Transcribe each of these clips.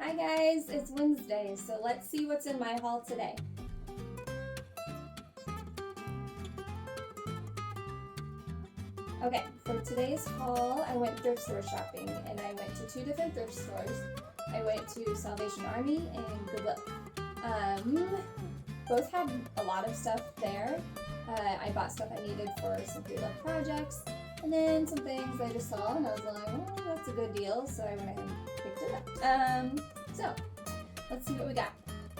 Hi guys, it's Wednesday, so let's see what's in my haul today. Okay, for today's haul, I went thrift store shopping, and I went to 2 different thrift stores. I went to Salvation Army and Goodwill. Both had a lot of stuff there. I bought stuff I needed for some pre-loved projects, and then some things I just saw, and I was like, oh, that's a good deal, so I went ahead and picked it up. So, let's see what we got.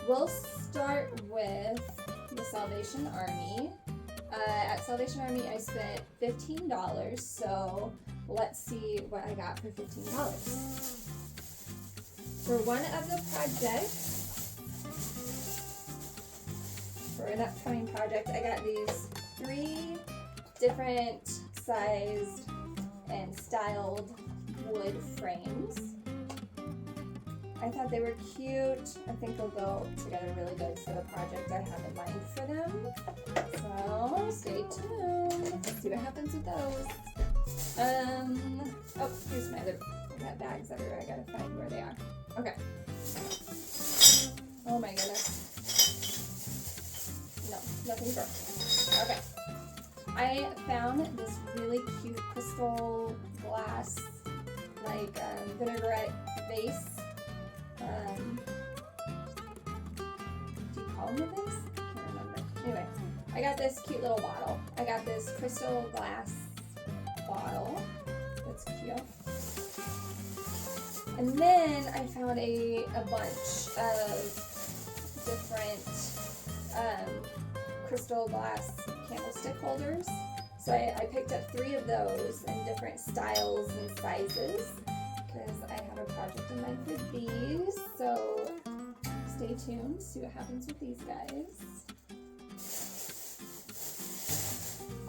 We'll start with the Salvation Army. At Salvation Army, I spent $15, so let's see what I got for $15. For one of the projects, for an upcoming project, I got these 3 different sized and styled wood frames. I thought they were cute. I think they'll go together really good for the project I have in mind for them. So stay tuned. Let's see what happens with those. Oh, here's my other. I got bags everywhere. I gotta find where they are. Okay. Oh my goodness. No, nothing broke. Okay. I found this really cute crystal glass, like vinaigrette vase. Do you call them a vase? I can't remember. Anyway, I got this cute little bottle. I got this crystal glass bottle. That's cute. And then I found a bunch of different crystal glass candlestick holders. So I picked up 3 of those in different styles and sizes, because I have a project in mind for these, so stay tuned, see what happens with these guys.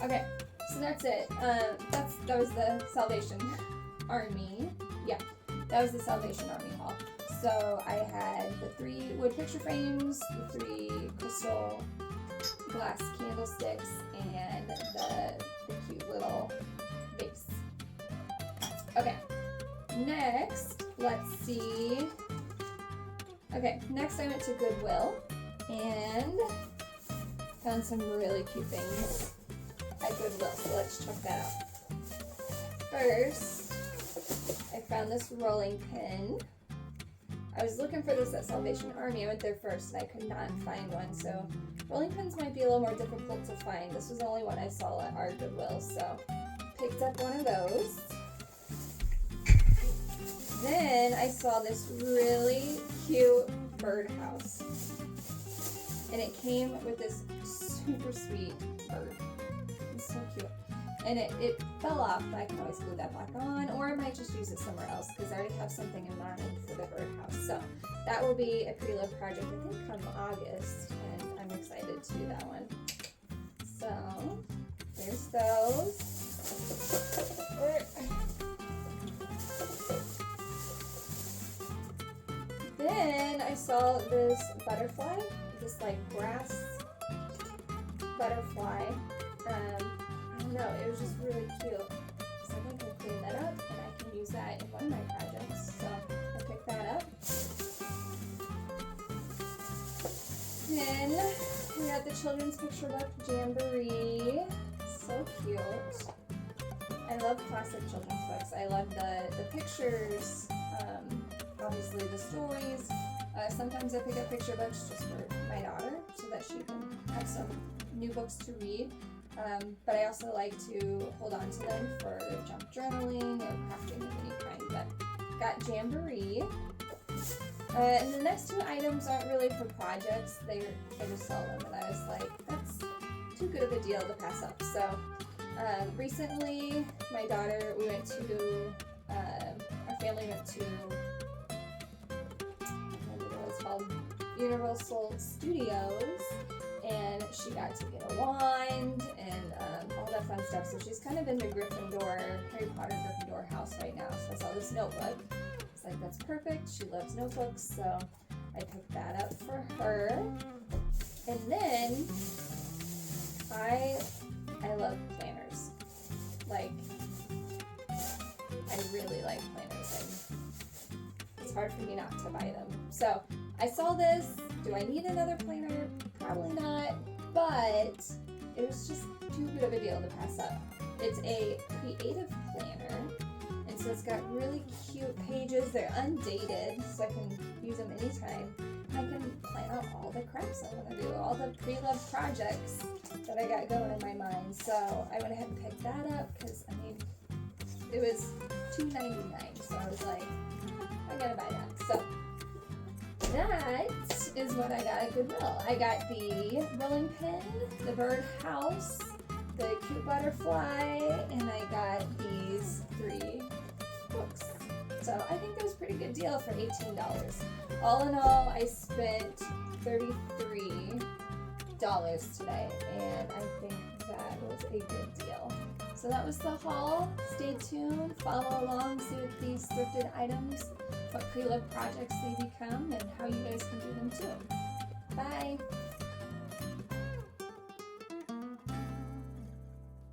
Okay, so that's it. That was the Salvation Army. Yeah, that was the Salvation Army haul. So I had the 3 wood picture frames, the 3 crystal glass candlesticks, and the cute little vase. Okay. Next, let's see. Okay, next I went to Goodwill and found some really cute things at Goodwill, so let's check that out. First, I found this rolling pin. I was looking for this at Salvation Army. I went there first and I could not find one, so rolling pins might be a little more difficult to find. This was the only one I saw at our Goodwill, so picked up one of those. Then I saw this really cute birdhouse, and it came with this super sweet bird. It's so cute. And it fell off, but I can always glue that back on, or I might just use it somewhere else because I already have something in mind for the birdhouse. So that will be a pre-loved project, I think, come August, and I'm excited to do that one. So there's those. Then I saw this butterfly, this like brass butterfly. I don't know, it was just really cute. So I think I can clean that up and I can use that in one of my projects. So I picked that up. Then we got the children's picture book Jamboree. So cute. I love classic children's books. I love the pictures. Obviously the stories. Sometimes I pick up picture books just for my daughter so that she can have some new books to read. But I also like to hold on to them for junk journaling or crafting of any kind. But got Jamboree. And the next 2 items aren't really for projects. I just saw them and I was like, that's too good of a deal to pass up. So recently my daughter, our family went to Universal Studios, and she got to get a wand and all that fun stuff. So she's kind of in the Harry Potter Gryffindor house right now. So I saw this notebook. It's like, that's perfect. She loves notebooks, so I picked that up for her. And then I love planners. Like, I really like planners. hard for me not to buy them. So I saw this. Do I need another planner? Probably not, but it was just too good of a deal to pass up. It's a creative planner, and so it's got really cute pages. They're undated, so I can use them anytime. I can plan out all the crafts I want to do, all the pre-loved projects that I got going in my mind. So I went ahead and picked that up because, I mean, it was $2.99, so I was like, I gotta buy that. So that is what I got at Goodwill. I got the rolling pin, the bird house, the cute butterfly, and I got these 3 books. So I think that was a pretty good deal for $18. All in all, I spent $33 today, and I think that was a good deal. So that was the haul. Stay tuned, follow along, see what these thrifted items, what pre-loved projects they become, and how you guys can do them too. Bye!